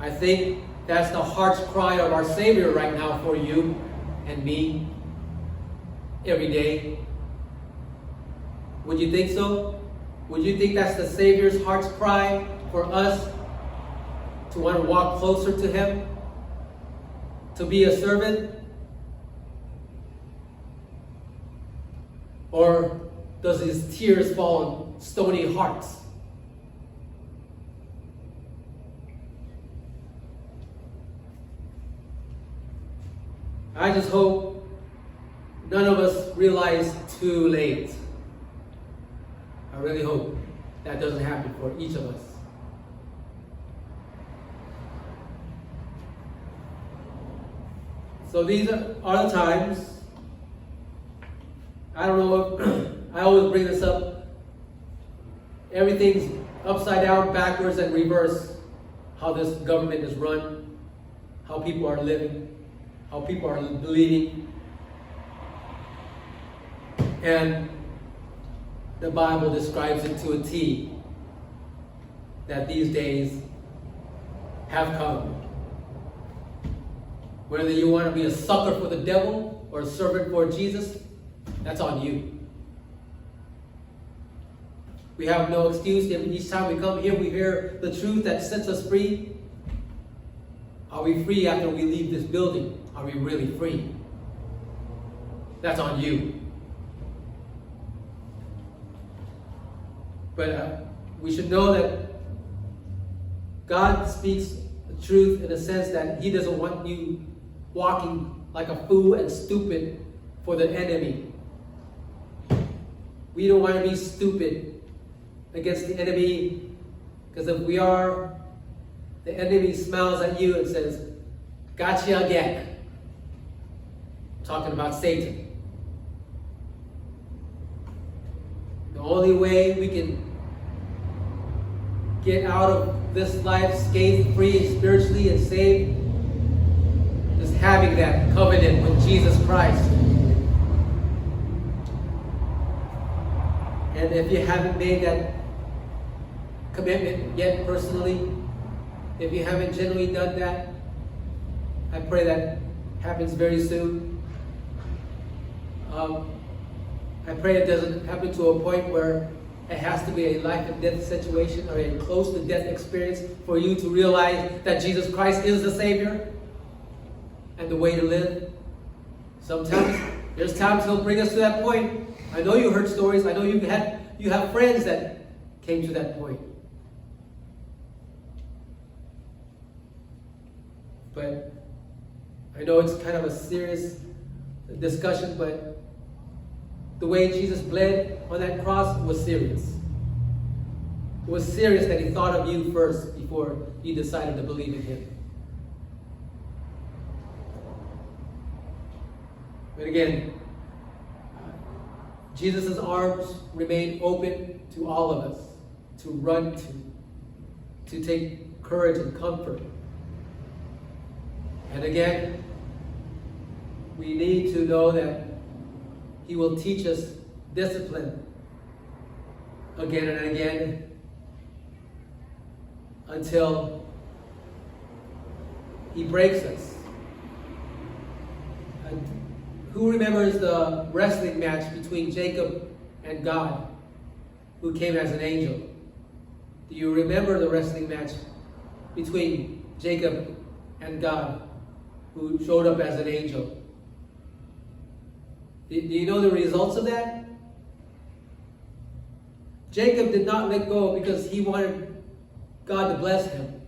I think that's the heart's cry of our Savior right now for you and me every day. Would you think so? Would you think that's the Savior's heart's cry for us to want to walk closer to Him? To be a servant? Or does His tears fall on stony hearts? I just hope none of us realize too late. I really hope that doesn't happen for each of us. So these are the times. I don't know if I always bring this up. Everything's upside down, backwards, and reverse. How this government is run, how people are living, how people are bleeding. And the Bible describes it to a T, that these days have come. Whether you want to be a sucker for the devil or a servant for Jesus, that's on you. We have no excuse. Each time we come here, we hear the truth that sets us free. Are we free after we leave this building? Are we really free? That's on you. But we should know that God speaks the truth in the sense that He doesn't want you walking like a fool and stupid for the enemy. We don't want to be stupid against the enemy, because if we are, the enemy smiles at you and says, "Gotcha again." Talking about Satan. The only way we can get out of this life scathe-free spiritually and saved is having that covenant with Jesus Christ. And if you haven't made that commitment yet personally, if you haven't genuinely done that, I pray that happens very soon. I pray it doesn't happen to a point where it has to be a life and death situation or a close to death experience for you to realize that Jesus Christ is the Savior and the way to live. Sometimes, there's times He'll bring us to that point. I know you heard stories. I know you have friends that came to that point. But I know it's kind of a serious discussion, but the way Jesus bled on that cross was serious. It was serious that He thought of you first before you decided to believe in Him. But again, Jesus' arms remain open to all of us to run to take courage and comfort. And again, we need to know that He will teach us discipline again and again until He breaks us. And who remembers the wrestling match between Jacob and God, who came as an angel? Do you remember the wrestling match between Jacob and God, who showed up as an angel? Do you know the results of that? Jacob did not let go because he wanted God to bless him.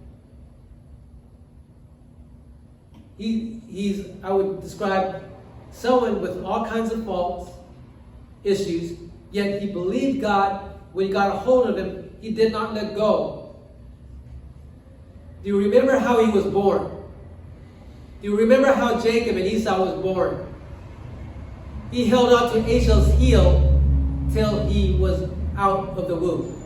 He's, I would describe, someone with all kinds of faults, issues, yet he believed God. When He got a hold of him, he did not let go. Do you remember how he was born? Do you remember how Jacob and Esau was born? He held on to Esau's heel till he was out of the womb.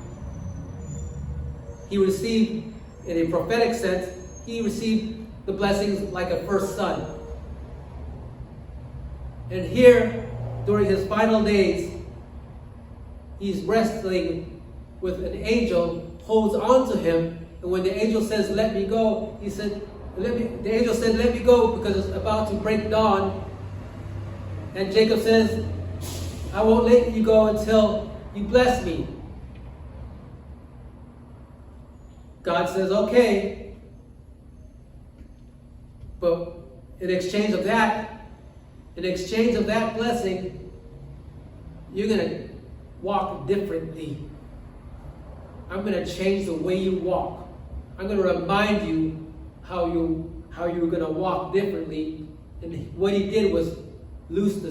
He received, in a prophetic sense, he received the blessings like a first son. And here, during his final days, he's wrestling with an angel, holds on to him, And when the angel says, let me go, he said, the angel said, let me go because it's about to break dawn. And Jacob says, I won't let you go until you bless me. God says, okay. But in exchange of that blessing, you're going to walk differently. I'm going to change the way you walk. I'm going to remind you how you were going to walk differently. And what he did was loose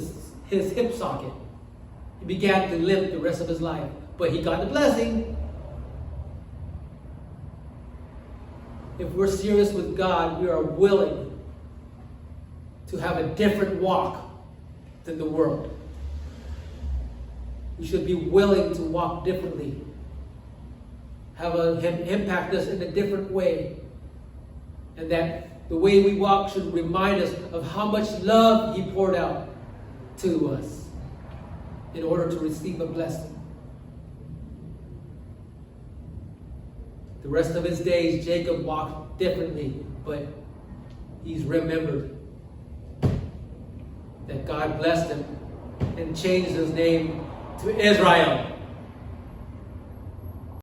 his hip socket. He began to limp the rest of his life. But he got the blessing. If we're serious with God, we are willing to have a different walk than the world. We should be willing to walk differently. Have him impact us in a different way. And that the way we walk should remind us of how much love he poured out to us in order to receive a blessing. The rest of his days, Jacob walked differently, but he's remembered that God blessed him and changed his name to Israel.